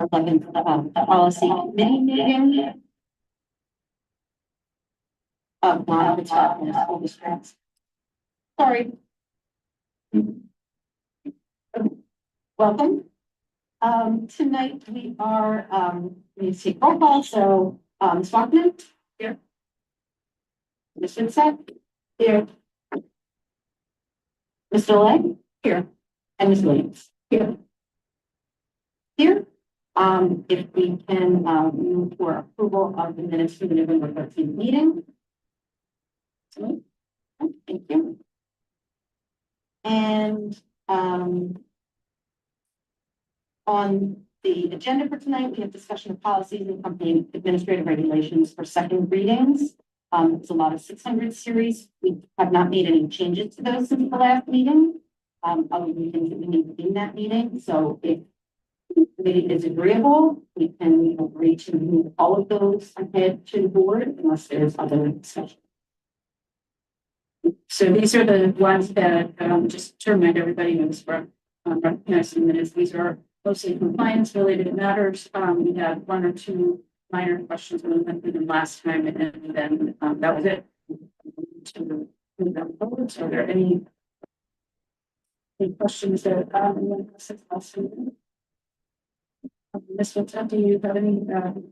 11th, the policy committee meeting of Wallingford-Swarthmore school districts. Sorry. Welcome. Tonight we are, we need to take roll call. So, Ms. Walkman here. Ms. Vincent here. Mr. Legg here. And Ms. Williams here. Here. If we can move for approval of the minutes for the November 13th meeting. So, thank you. And on the agenda for tonight, we have discussion of policies and company administrative regulations for second readings. It's a lot of 600 series. We have not made any changes to those since the last meeting. Other than things that we need in that meeting. So if the committee is agreeable, we can agree to move all of those ahead to the board unless there's other discussion. So these are the ones that just to remind everybody knows from recognizing minutes. These are mostly compliance related matters. We had one or two minor questions when we went through them last time, and then that was it. To move them forward. So are there any questions that Ms. Vincent, do you have any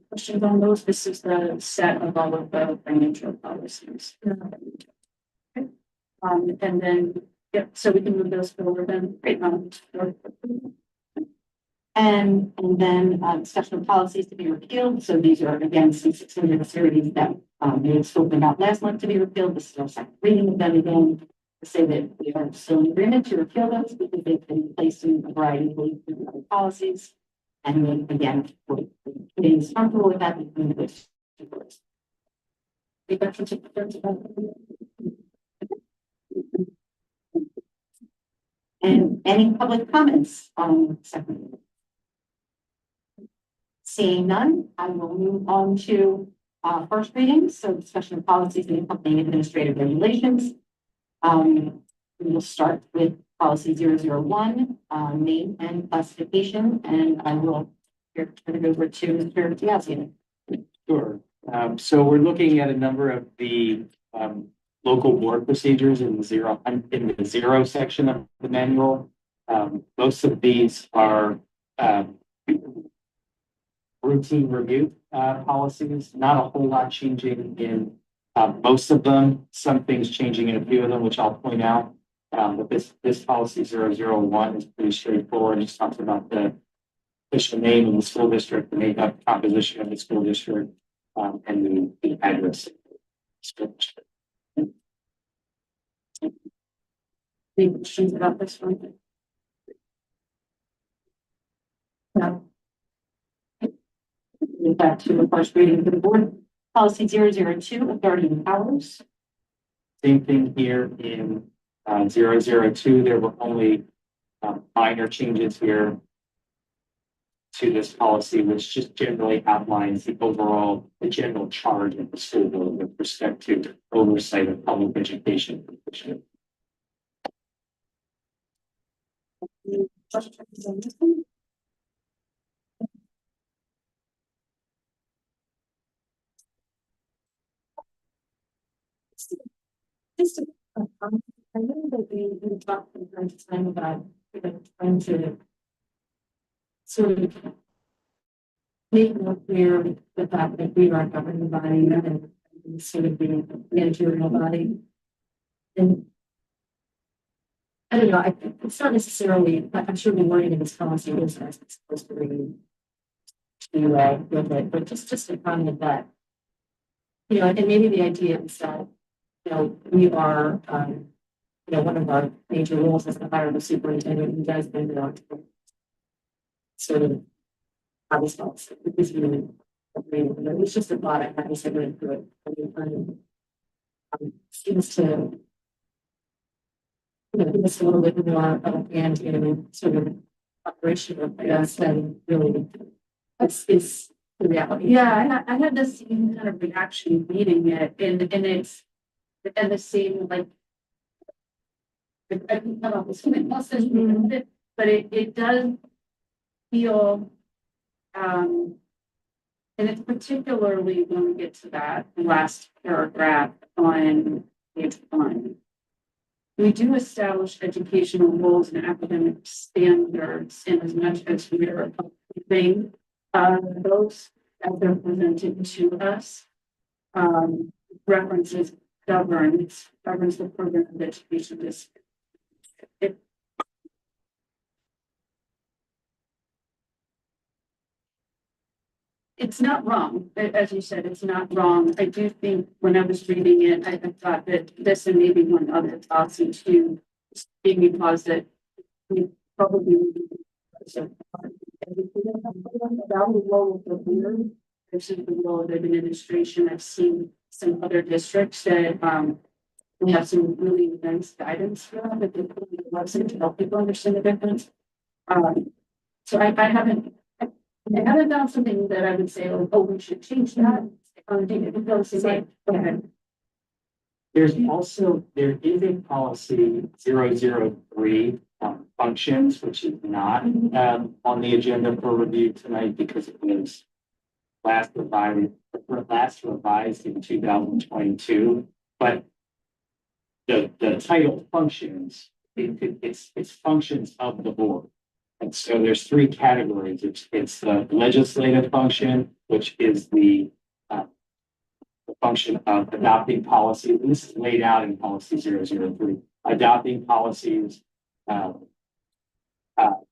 questions on those? This is the set of all of the financial policies. Okay. And then, yep, so we can move those forward then. And then discussion of policies to be repealed. So these are again some 600 series that we had spoken about last month to be repealed. This is our second reading of them again to say that we are still in agreement to repeal those because they've been placed in a variety of other policies. And then again, being comfortable with that, we can move this to first. And any public comments on the second reading? Seeing none, I will move on to first reading. So discussion of policies and accompanying administrative regulations. We will start with policy 001, name and classification, and I will turn it over to Mr. Diazzi. Sure. So we're looking at a number of the local board procedures in the zero section of the manual. Most of these are routine review policies, not a whole lot changing in most of them, some things changing in a few of them, which I'll point out. But this policy 001 is pretty straightforward. It just talks about the official name of the school district, the makeup composition of the school district, and the address. Any questions about this one? No. Back to the first reading for the board. Policy 002, authority and powers. Same thing here in 002. There were only minor changes here to this policy, which just generally outlines the general charge of the school board with respect to oversight of public education. Just I know that we talked from time to time about trying to sort of make more clear the fact that we are a governing body and sort of being a managerial body. And I don't know, it's not necessarily, I'm sure the wording in this policy is as it's supposed to be with it, but just a comment that, you know, and maybe the idea is that, you know, we are, you know, one of our major roles is to hire the superintendent who does bring it on to sort of have this policy. It was really agreeable. It was just a thought I had to say really good. Seems to, you know, give us a little bit more of a hand in sort of operational, I guess, than really is the reality. Yeah, I had the same kind of reaction reading it, and it's and the same like I don't know, it's human message, but it does feel and it's particularly when we get to that last paragraph on page 1. We do establish educational goals and academic standards in as much as we are approving those as they're presented to us. References governs the program of education. It's not wrong, as you said, it's not wrong. I do think when I was reading it, I thought that this and maybe one other policy too gave me pause that we probably need to about the role of the board versus the role of the administration. I've seen some other districts that we have some really nice guidance for them that they put in the website to help people understand the difference. So I haven't done something that I would say, oh, we should change that. Go ahead. There is a policy 003 functions, which is not on the agenda for review tonight because it was last revised in 2022. But the title functions, it's functions of the board. And so there's 3 categories. It's the legislative function, which is the function of adopting policies. And this is laid out in policy 003. Adopting policies. The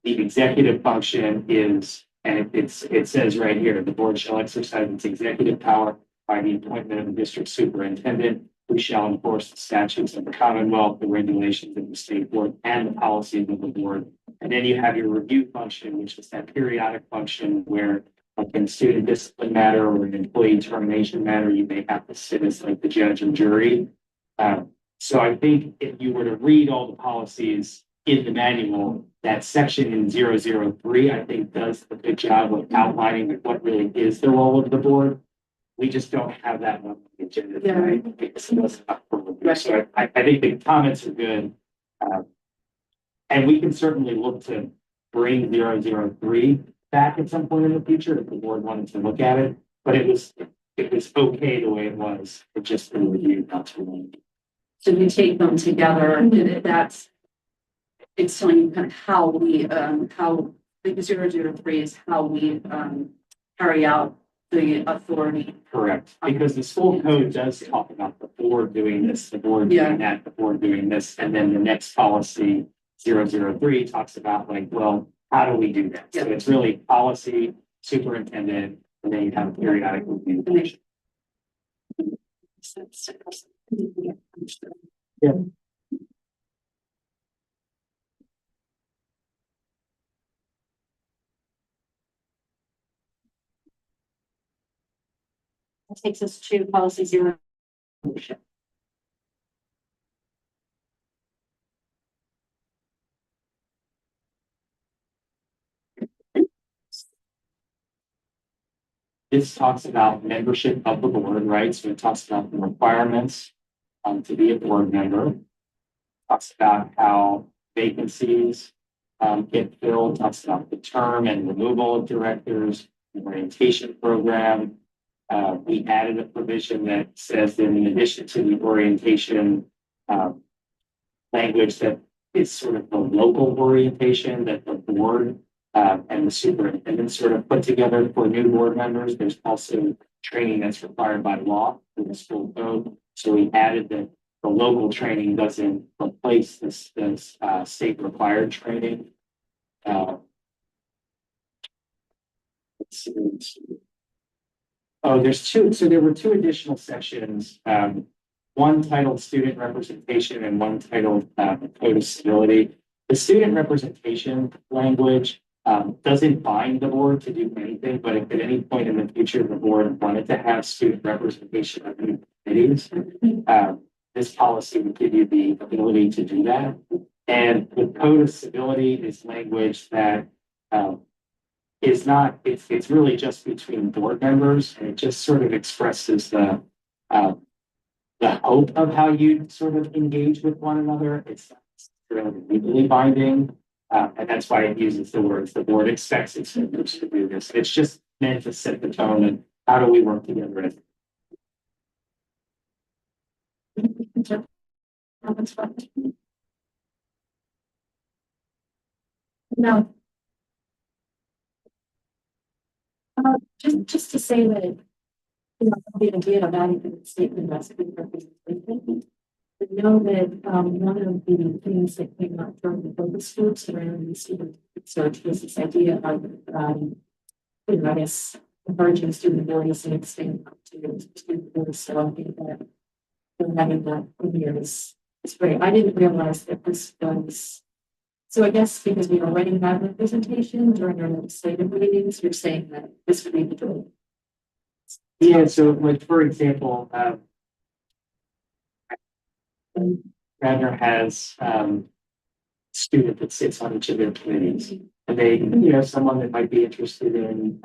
executive function is, and it says right here, the board shall exercise its executive power by the appointment of the district superintendent, who shall enforce the statutes of the Commonwealth, the regulations of the state board, and the policies of the board. And then you have your review function, which is that periodic function where, like in a student discipline matter or an employee termination matter, you may have to sit as like the judge and jury. So I think if you were to read all the policies in the manual, that section in 003, I think does a good job of outlining what really is the role of the board. We just don't have that on the agenda tonight because it wasn't up for review. So I think the comments are good. And we can certainly look to bring 003 back at some point in the future if the board wanted to look at it. But it was okay the way it was. It just been reviewed not too long. So we take them together, and it's telling you kind of how the 003 is how we carry out the authority. Correct, because the school code does talk about the board doing this, the board doing that, the board doing this, and then the next policy 003 talks about like, well, how do we do that? So it's really policy, superintendent, and then you have a periodic review. Yeah. That takes us to policy 0. This talks about membership of the board, right? So it talks about the requirements to be a board member. Talks about how vacancies get filled. Talks about the term and removal of directors, the orientation program. We added a provision that says that in addition to the orientation language that is sort of the local orientation that the board and the superintendent sort of put together for new board members. There's also training that's required by law in the school code. So we added that the local training doesn't replace this state required training. Let's see. Oh, there's 2. So there were 2 additional sections. One titled student representation and one titled code of civility. The student representation language doesn't bind the board to do anything, but if at any point in the future the board wanted to have student representation of new committees, this policy would give you the ability to do that. And the code of civility is language that is not, it's really just between board members, and it just sort of expresses the hope of how you sort of engage with one another. It's not really legally binding. And that's why it uses the words, the board expects its members to do this. It's just meant to set the tone and how do we work together as. No. Just to say that, the idea of adding to the statement that's been represented. I know that, one of the things that came up from the focus groups around the student research was this idea of, I guess, encouraging student abilities and extending up to student abilities. So I think that having that in here is great. I didn't realize that this was. So I guess because we already have representation during our legislative meetings, you're saying that this would be the goal. Yeah, so like, for example, Radnor has, student that sits on each of their committees. And they, someone that might be interested in,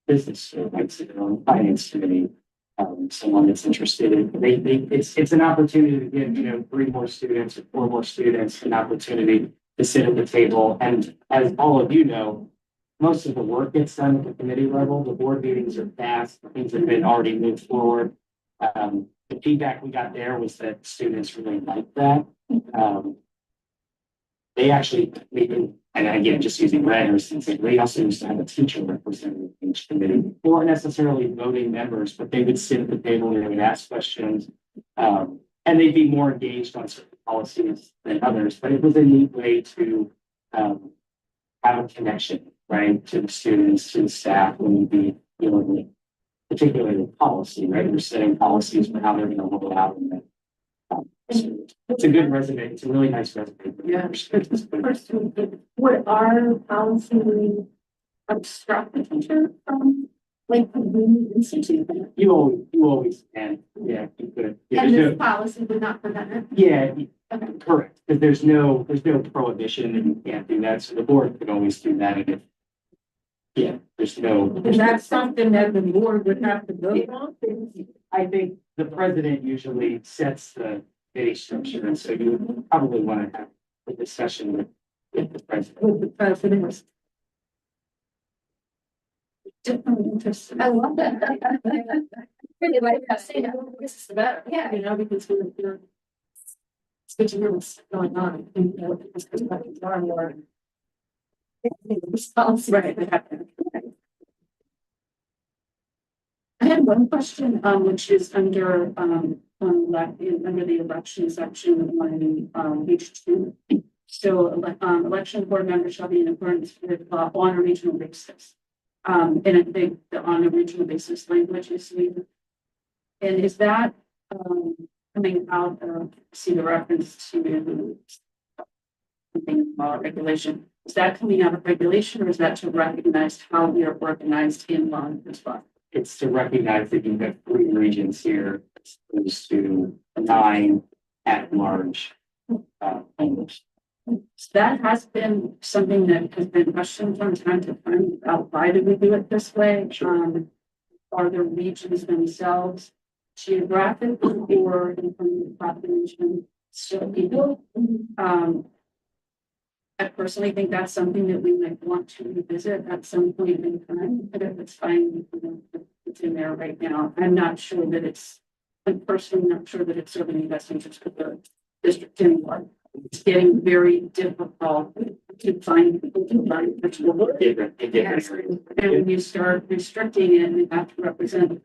business or might sit on finance committee. Someone that's interested in, it's an opportunity to give, 3 more students or 4 more students an opportunity to sit at the table. And as all of you know, most of the work gets done at the committee level. The board meetings are fast. Things have been already moved forward. The feedback we got there was that students really liked that. They actually, and again, just using Radnor, since they also used to have a teacher representative in each committee. They weren't necessarily voting members, but they would sit at the table and they would ask questions. And they'd be more engaged on certain policies than others, but it was a neat way to have a connection, right, to the students, to the staff when you'd be dealing with, particularly with policy, right? You're setting policies for how they're going to roll it out. And it's a good resume. It's a really nice resume. Yeah. First, would our policy obstruct the teacher from like the institute? You always can. Yeah, you could. Yeah, And there's this policy would not prevent it? yeah, correct. Because there's no prohibition that you can't do that. So the board could always do that. And if, yeah, there's Is that something that the board would have to vote on? I think the president usually sets the committee structure, and so you would probably want to have a discussion with the president. With the president. Definitely interested. I love that. Really like that. Say that. This is the better. Yeah. Because we're. It's good to hear what's going on. And it's good to learn more. Response. Right. I had one question, which is under under the election section on page 2. So, election board members shall be in accordance with on a regional basis. And I think the on a regional basis language is needed. And is that coming out of see the reference to something about regulation? Is that coming out of regulation, or is that to recognize how we are organized in law as well? It's to recognize that you have 3 regions here, as opposed to 9 at large. So that has been something that has been questioned from time to time about why do we do it this way? Are the regions themselves geographically or in the population still people? I personally think that's something that we might want to revisit at some point in time, but if it's fine, it's in there right now. I'm not sure that I'm personally not sure that it's serving the best interest of the district anymore. It's getting very difficult to find people to run virtual work. And when you start restricting it, you have to represent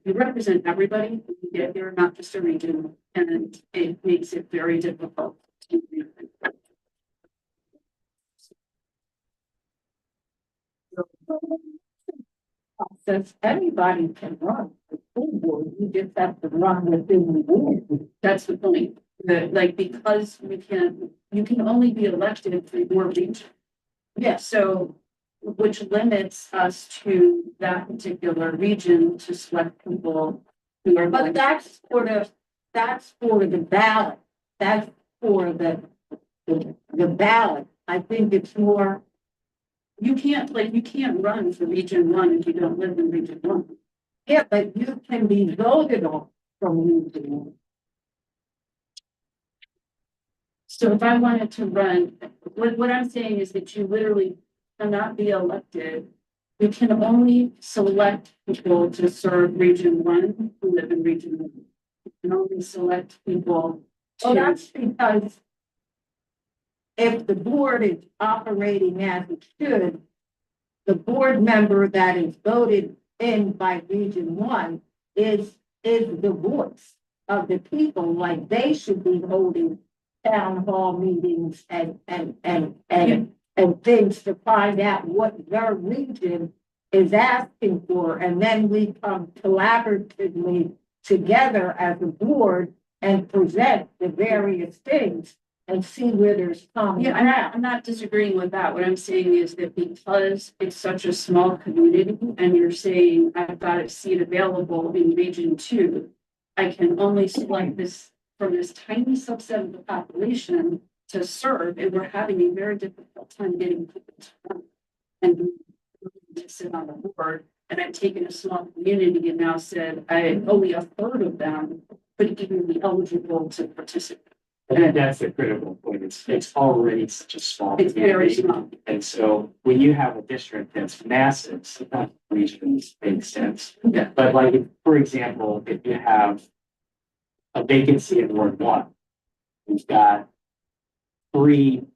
everybody. You get here, not just a region, and it makes it very difficult to since anybody can run the school board, you just have to run within the board. That's the point. Because you can only be elected for your region. Yeah, so which limits us to that particular region to select people who are. But that's for the ballot. That's for the ballot. I think it's more. You can't run for region 1 if you don't live in region 1. Yeah, but you can be voted on from region 1. So if I wanted to run, what I'm saying is that you literally cannot be elected. You can only select people to serve Region 1 who live in Region 1. You can only select people Well, to, that's because if the board is operating as it should, the board member that is voted in by Region 1 is the voice of the people, like they should be holding town hall meetings and things to find out what their region is asking for, and then we come collaboratively together as a board and present the various things and see where there's common yeah, ground. I'm not disagreeing with that. What I'm saying is that because it's such a small community and you're saying I've got a seat available in Region 2, I can only select this from this tiny subset of the population to serve, and we're having a very difficult time getting people to run and to sit on the board. And I've taken a small community and now said only a third of them could even be eligible to participate. I think that's the critical point. It's already such a small. It's very community. small. And so when you have a district that's massive, sometimes regions make sense. Yeah. But like, for example, if you have a vacancy in Ward 1, we've got three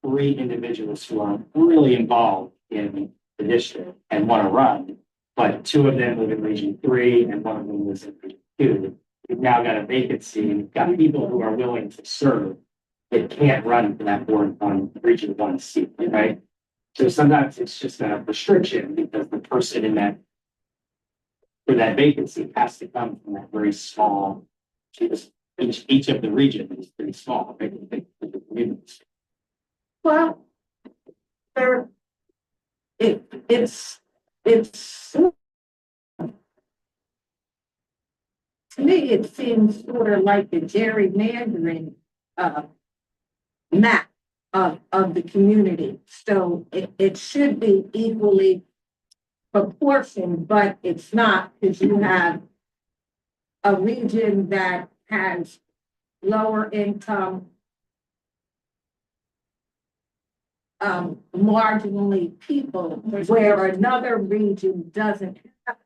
individuals who are really involved in the district and want to run, but two of them live in Region 3 and one of them lives in Region 2. You've now got a vacancy and you've got people who are willing to serve that can't run for that board on Region 1 seat, right? So sometimes it's just a restriction because the person in that for that vacancy has to come from that very small, each of the regions is pretty small, right? Well, there, it's, to me, it seems sort of like a gerrymandering, map of the community. So it should be equally proportioned, but it's not, because you have a region that has lower income, marginally people, where another region doesn't have.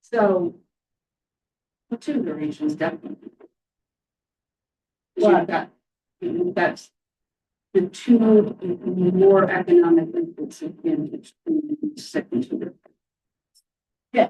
So, Two of the regions definitely. Well, That's the two more economically disadvantaged second. Yeah.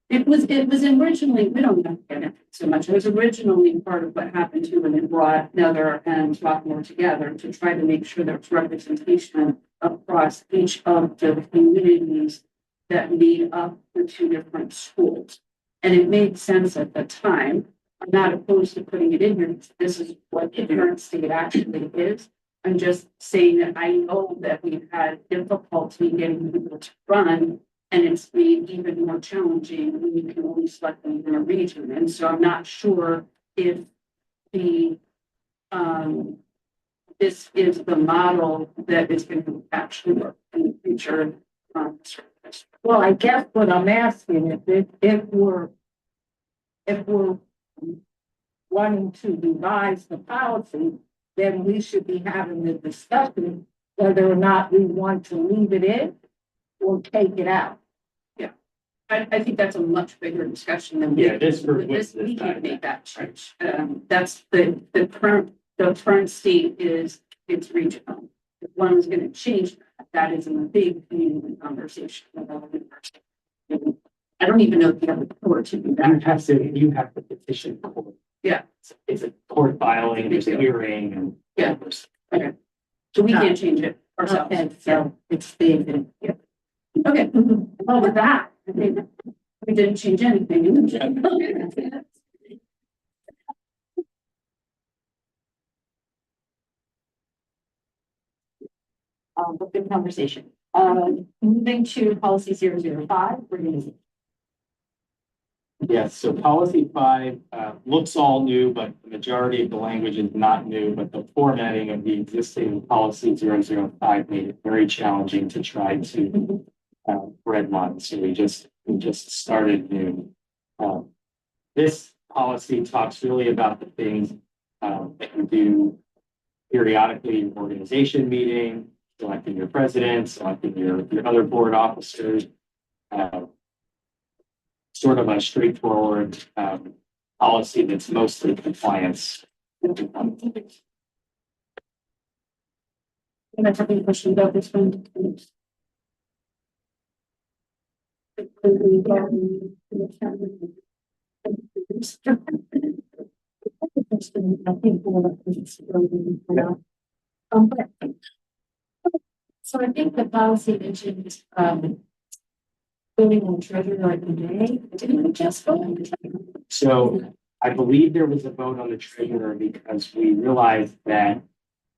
It was originally, we don't have to get into it so much. It was originally part of what happened to when it brought Nether and Swarthmore together to try to make sure there's representation across each of the communities that made up the two different schools. And it made sense at the time. I'm not opposed to putting it in here. This is what the current state actually is. I'm just saying that I know that we've had difficulty getting people to run, and it's made even more challenging when you can only select them in a region. And so I'm not sure if the this is the model that is going to actually work in the future. well, I guess what I'm asking is if we're wanting to revise the policy, then we should be having the discussion whether or not we want to leave it in or take it out. I think that's a much bigger discussion than Yeah, this group this was we can't decided. make that change. That's the current state is it's regional. If one is going to change that is in a big community conversation. I don't even know if you have the power to do that. You have to petition court. Yeah. It's a court filing, there's a hearing and. Yeah. So we can't change it ourselves. Okay, so it's stated. Okay, well, with that, I think we didn't change anything. But good conversation. Moving to policy 005, organization. Yes, so policy 5 looks all new, but the majority of the language is not new, but the formatting of the existing policy 005 made it very challenging to try to redline. So we just started new. This policy talks really about the things that you do periodically your organization meeting, selecting your president, selecting your other board officers. Sort of a straightforward policy that's mostly compliance. And I have any question about this one? But so I think the policy mentioned, voting on treasurer every day. Didn't we just vote on the treasurer? So I believe there was a vote on the treasurer because we realized that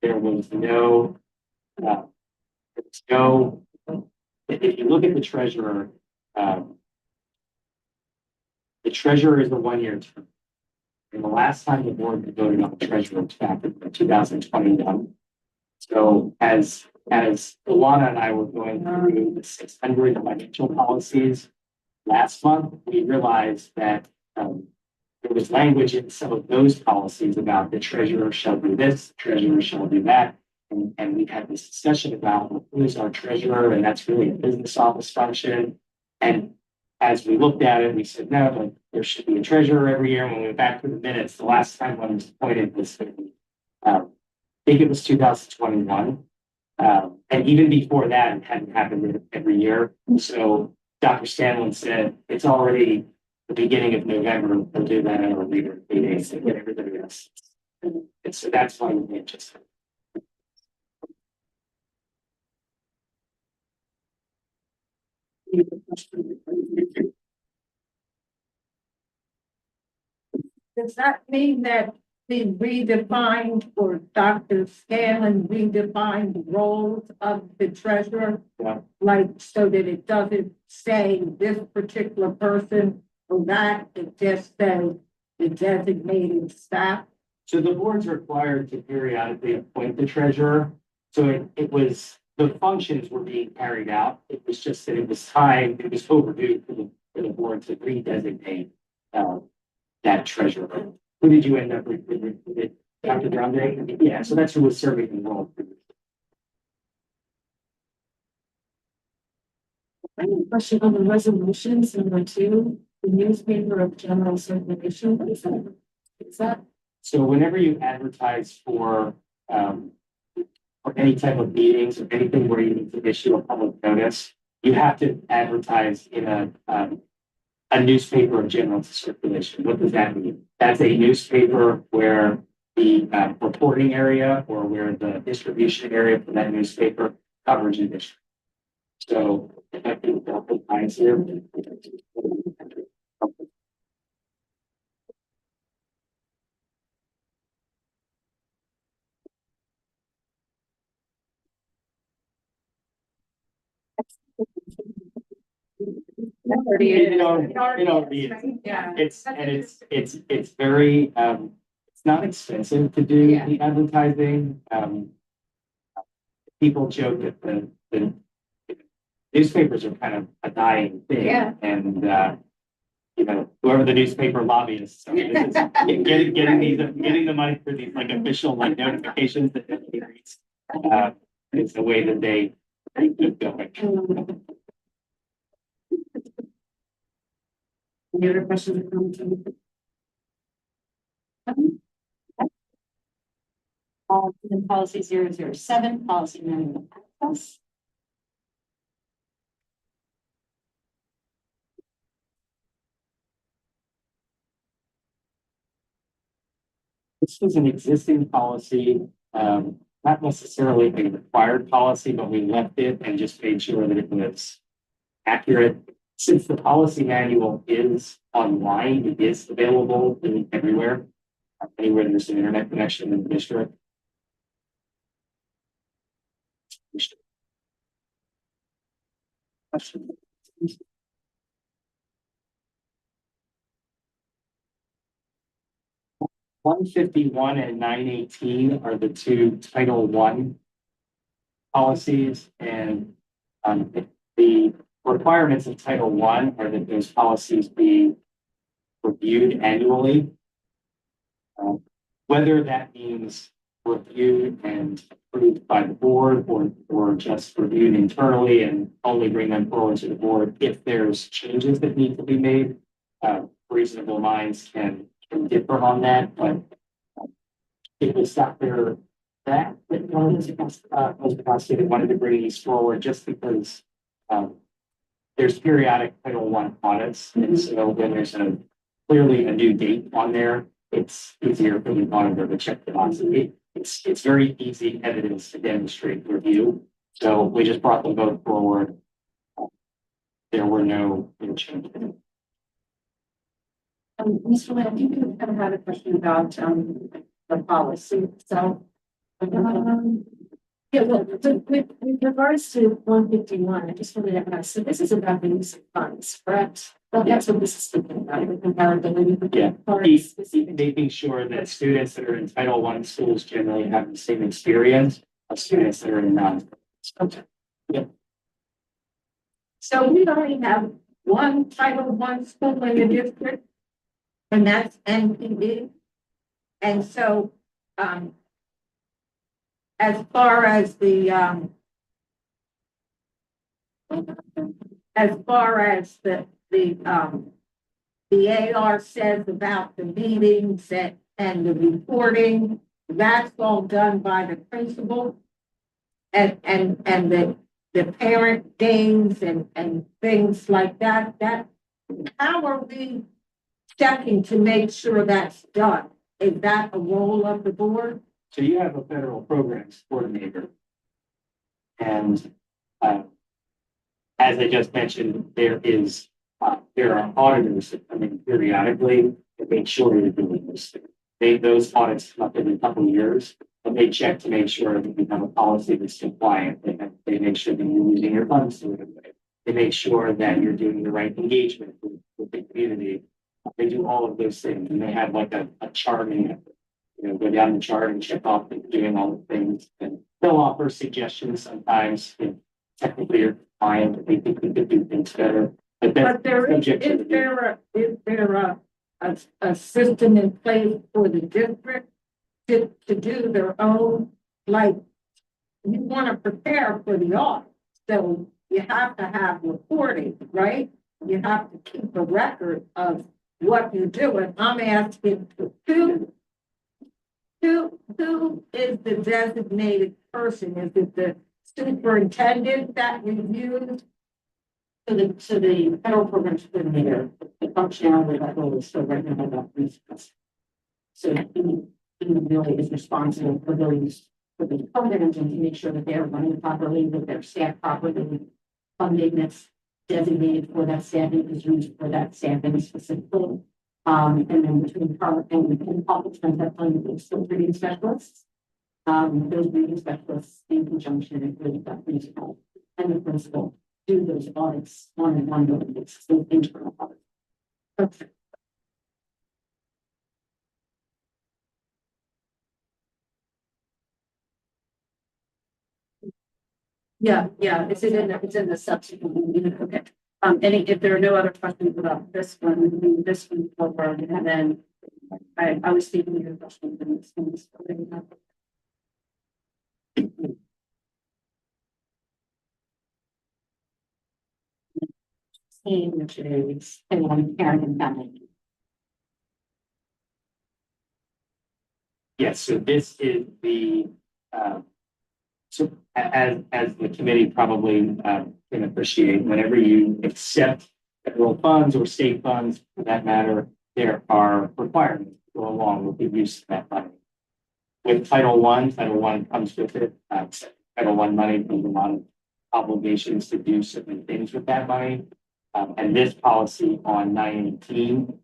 there was no, if you look at the treasurer is a one-year term. And the last time the board voted on the treasurer was back in 2021. So as Alana and I were going through the 600 financial policies last month, we realized that there was language in some of those policies about the treasurer shall do this, the treasurer shall do that. And we had this discussion about who is our treasurer, and that's really a business office function. And as we looked at it, we said, no, like there should be a treasurer every year. When we went back to the minutes, the last time one was appointed was, I think it was 2021. And even before that, it hadn't happened every year. So Dr. Scanlon said, it's already the beginning of November. We'll do that at our later meetings to get everybody else. And so that's why we made just. Does that mean that the redefined or Dr. Scanlon redefined the roles of the treasurer? Yeah. Like, so that it doesn't say this particular person or that, it just says the designated staff? So the board's required to periodically appoint the treasurer. So it was, the functions were being carried out. It was just that it was time, it was overdue for the board to redesignate that treasurer. Who did you end up with? Dr. Grande? Yeah, so that's who was serving the role. I have a question on the resolutions, number 2, the newspaper of general circulation. What is that? Is that? So whenever you advertise for any type of meetings or anything where you need to issue a public notice, you have to advertise in a newspaper of general circulation. What does that mean? That's a newspaper where the reporting area or where the distribution area for that newspaper covers a district. So I think that applies here. Yeah. It's very, it's not expensive to do Yeah. the advertising. People joke that the newspapers are kind of a dying thing. Yeah. And, whoever the newspaper lobbyists, I mean, this is getting the money for these like official like notifications that nobody reads. It's the way that they keep going. Any other questions or comments? In policy 007, policy manual access. This was an existing policy, not necessarily a required policy, but we left it and just made sure that it was accurate. Since the policy manual is online, it is available everywhere, anywhere there's an internet connection in the district. 151 and 918 are the two Title I policies, and the requirements of Title I are that those policies be reviewed annually. Whether that means reviewed and approved by the board or just reviewed internally and only bring them forward to the board if there's changes that need to be made. Reasonable minds can differ on that, but it was Dr. That was that wanted to bring these forward just because there's periodic Title I audits, and so when there's clearly a new date on there, it's easier for the auditor to check the box. It's very easy evidence to demonstrate review. So we just brought the vote forward. There were no changes. Mr. Lamb, you kind of had a question about, the policy, so. Yeah, well, with regards to 151, I just wanted to ask, so this is about the use of funds, correct? Well, that's what this is speaking about, the comparability. Yeah. Parties. Making sure that students that are in Title I schools generally have the same experience of students that are in non. Okay. So we only have one Title I school in the district, and that's NPD. And so, as far as the, the AR says about the meetings and the reporting, that's all done by the principal. And the parent days and things like that, how are we checking to make sure that's done? Is that a role of the board? So you have a federal programs coordinator. And as I just mentioned, there are auditors that come in periodically to make sure you're doing this. Those audits come up every couple of years, but they check to make sure that you have a policy that's compliant. They make sure that you're using your funds the right way. They make sure that you're doing the right engagement with the community. They do all of those things, and they have like a charting. Go down the chart and check off that you're doing all the things, and they'll offer suggestions sometimes. If technically you're fine, but they think we could do things better. But is there a system in place for the district to do their own, like, you want to prepare for the audit, so you have to have reporting, right? You have to keep a record of what you're doing. I'm asking who is the designated person? Is it the superintendent that reviews? So the federal programs coordinator, the functionality of that role is still right now about research. So he really is responsible for the programs and to make sure that they're running properly, that they're staffed properly, funding that's designated for that staffing is used for that staffing specifically. And then between Carl and public that funding is still reading specialists. Those reading specialists in conjunction with the principal and the principal do those audits one-on-one, but it's still internal audits. Okay. Yeah, it's in the subsequent unit, okay. If there are no other questions about this one, we move this one forward, and then I was thinking your questions in this one. Which is parent and family. Yes, so this is the, so as the committee probably can appreciate, whenever you accept federal funds or state funds, for that matter, there are requirements to go along with the use of that money. With Title I comes with it. Title I money comes a lot of obligations to do certain things with that money. And this policy on 918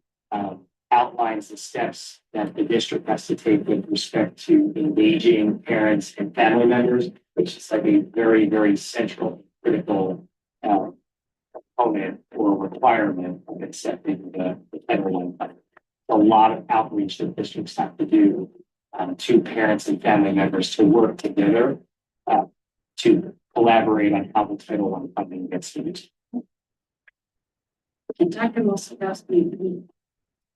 outlines the steps that the district has to take with respect to engaging parents and family members, which is like a very, very central, critical component or requirement of accepting the Title I funding. A lot of outreach that districts have to do to parents and family members to work together to collaborate on how the Title I funding gets used. And Dr. Wilson asked me to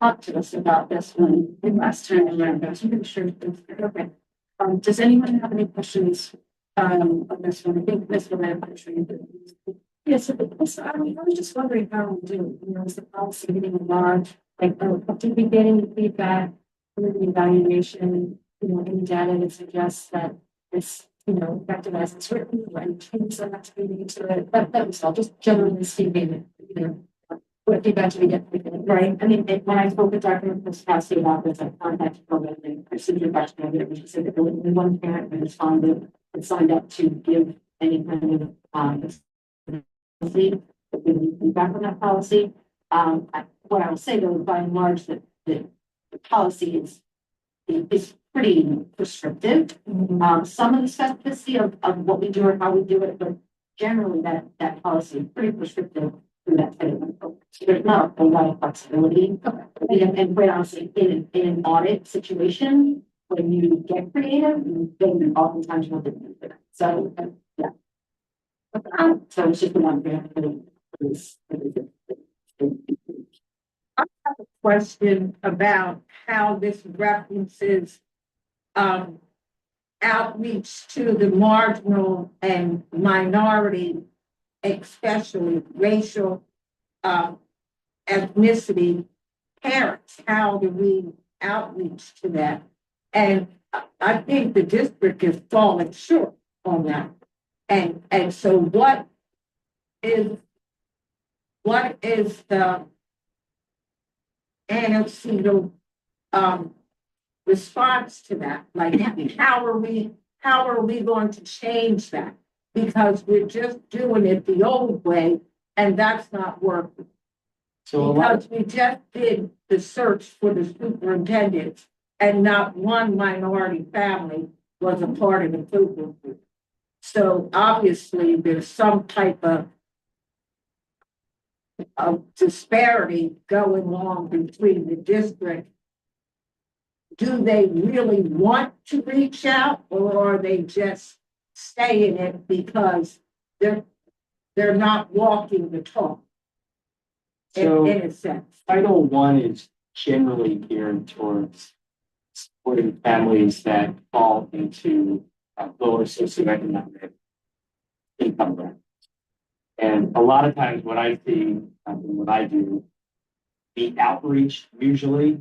talk to us about this one last time around. I was pretty sure. Okay. Does anyone have any questions on this one? I think this one I'm sure you do. Yes, so I mean, I was just wondering how we do, is the policy getting large? Like, did we get any feedback from the evaluation, any data that suggests that it's, effective as it's written, or any changes that have to be made to it? That was all, just generally speaking, what feedback do we get? Right, I mean, when I spoke with Dr. Pascal about this, I contacted her and I sent her back to me, which said that only one parent had responded and signed up to give any kind of, policy, that we need feedback on that policy. What I will say though, by and large, that the policy is pretty prescriptive. Some of the specificity of what we do or how we do it, but generally that policy is pretty prescriptive through that type of approach. So there's not a whole lot of flexibility. And quite honestly, in an audit situation, when you get creative, then oftentimes you'll do it. So, yeah. So it's just the one thing. Question about how this references outreach to the marginal and minority, especially racial, ethnicity parents. How do we outreach to that? And I think the district is falling short on that. And so what is the antecedent response to that? Like, how are we going to change that? Because we're just doing it the old way, and that's not working. So Because we just did the search for the superintendent, and not one minority family was a part of the focal group. So obviously, there's some type of disparity going on between the district. Do they really want to reach out, or are they just staying it because they're not walking the talk? So in a sense. Title I is generally geared towards supporting families that fall into lower socioeconomic income brackets. And a lot of times what I see, what I do, the outreach usually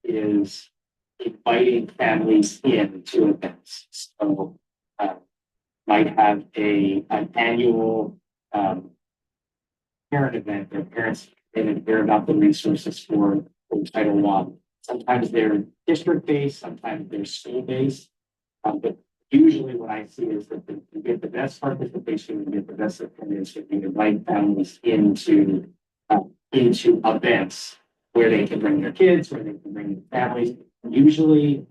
is inviting families in to events. So might have an annual parent event where parents come in and hear about the resources for Title I. Sometimes they're district-based, sometimes they're school-based. But usually what I see is that you get the best participation, you get the best attendance, you invite families into events where they can bring their kids, where they can bring their families. Usually,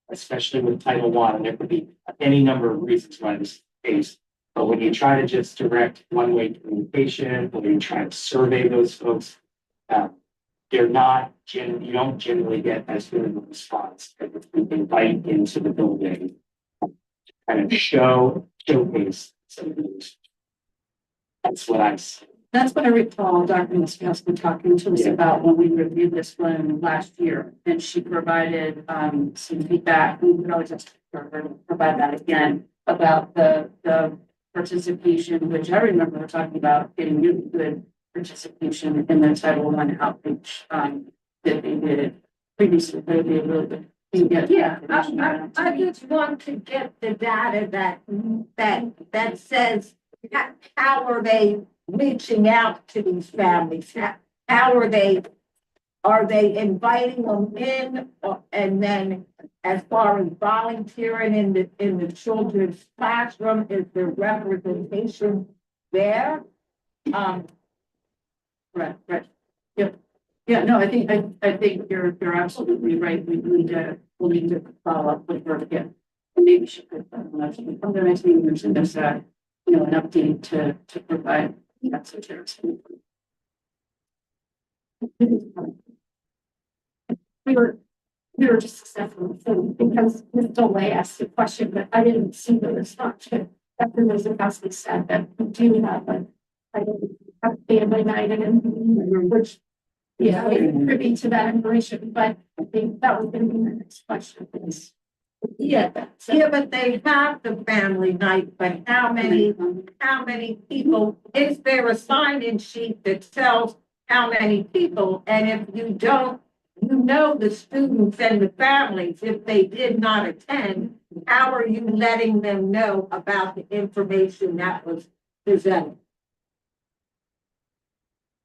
especially with Title I, and there could be any number of reasons why this is the case. But when you try to just direct one-way communication, when you try to survey those folks, you don't generally get as good of a response as if we invite into the building, kind of showcase some of those. That's what I see. That's what I recall Dr. Miskowski talking to us about when we reviewed this one last year, and she provided some feedback. We could always ask her to provide that again about the participation, which I remember talking about getting really good participation in the Title I outreach that they did previously. They did really good. I just want to get the data that says how are they reaching out to these families? How are they inviting them in, and then as far as volunteering in the children's classroom, is there representation there? Right. Yep. Yeah, no, I think you're absolutely right. We'll need to follow up with her again. And maybe she could come to the next meeting and send us an update to provide that suggestion. We were just successful because Ms. Dolay asked a question, but I didn't see the response. But Dr. Miskowski said that we do have a family night, and which, we privy to that information, but I think that was going to be the next question. Yeah, that's. Yeah, but they have the family night, but how many people, is there a sign-in sheet that tells how many people? And if you don't, you know the students and the families, if they did not attend, how are you letting them know about the information that was presented?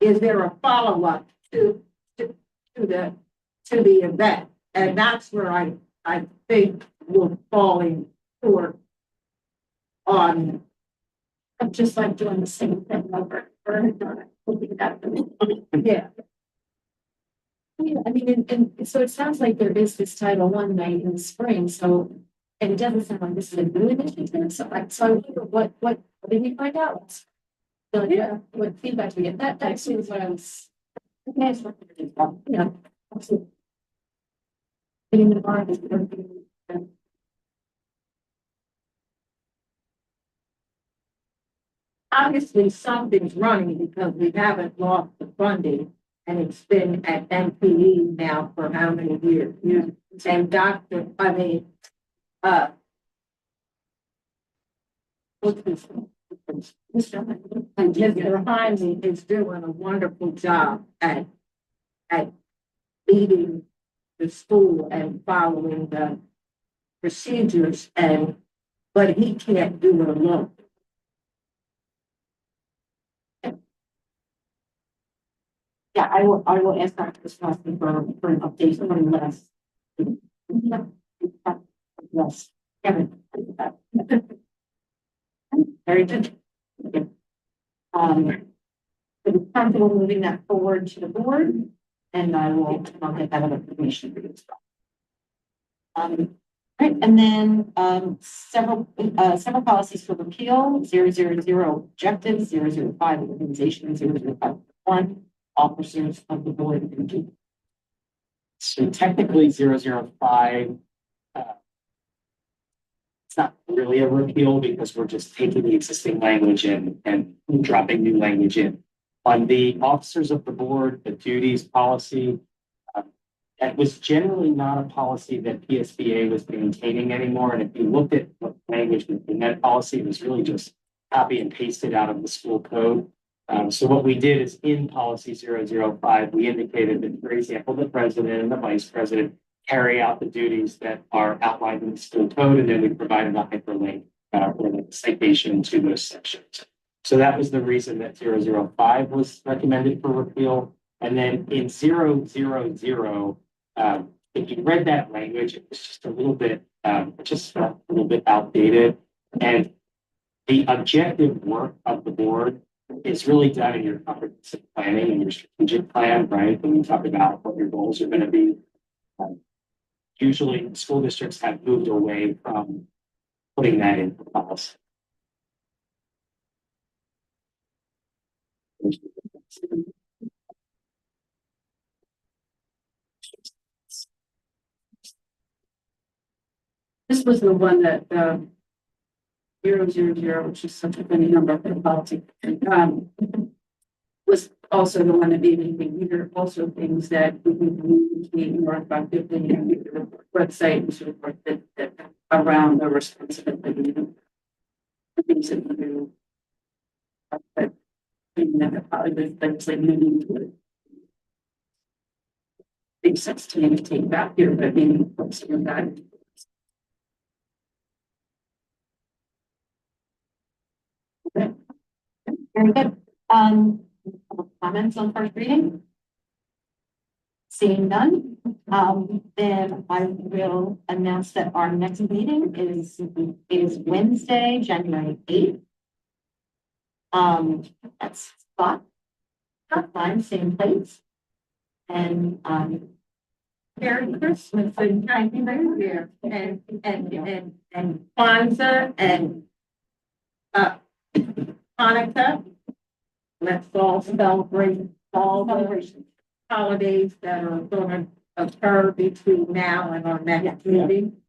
Is there a follow-up to the event? And that's where I think we're falling short on. I'm just like doing the same thing over and over. Looking at them. Yeah. Yeah, I mean, and so it sounds like there is this Title I night in the spring, so, and it doesn't sound like this is a new initiative, so I wonder what did we find out? So, yeah, what feedback we get, that actually is what I was. Yeah, absolutely. Getting the bar is Obviously, something's running because we haven't lost the funding. And it's been at MPE now for how many years? Yeah. And what's his name? And Mr. Heinze is doing a wonderful job at leading the school and following the procedures, but he can't do it alone. Yeah, I will ask Dr. Wisconsin for an update on this. Yes, Kevin. Very good. Okay. So it's comfortable moving that forward to the board, and I'll get that other information for you as well. Right, and then several policies for repeal: 000 objectives, 005 organization, 005 officers of the board. So technically 005, it's not really a repeal because we're just taking the existing language in and dropping new language in. On the officers of the board, the duties policy, that was generally not a policy that PSBA was maintaining anymore. And if you looked at what language in that policy, it was really just copy and pasted out of the school code. So what we did is in policy 005, we indicated that, for example, the president and the vice president carry out the duties that are outlined in the school code, and then we provided a hyperlink or a citation to those sections. So that was the reason that 005 was recommended for repeal. And then in 000, if you read that language, it was just a little bit, outdated. And the objective work of the board is really done in your comprehensive planning and your strategic plan, right? When you talk about what your goals are going to be. Usually school districts have moved away from putting that into policy. This was the one that, 000, which is such a funny number for the policy, was also the one that made me think these are also things that we can communicate more effectively and the website and so forth that around the responsibility of the things that we do. But that probably was like moving to it. Makes sense to me to take back here, but maybe some of that. Very good. Comments on first reading? Seeing none, then I will announce that our next meeting is Wednesday, January 8th. That's spot, time, same place. And Merry Christmas and Happy New Year and Kwanzaa and Hanukkah. Let's all celebrate all the holidays that are going to occur between now and our next meeting.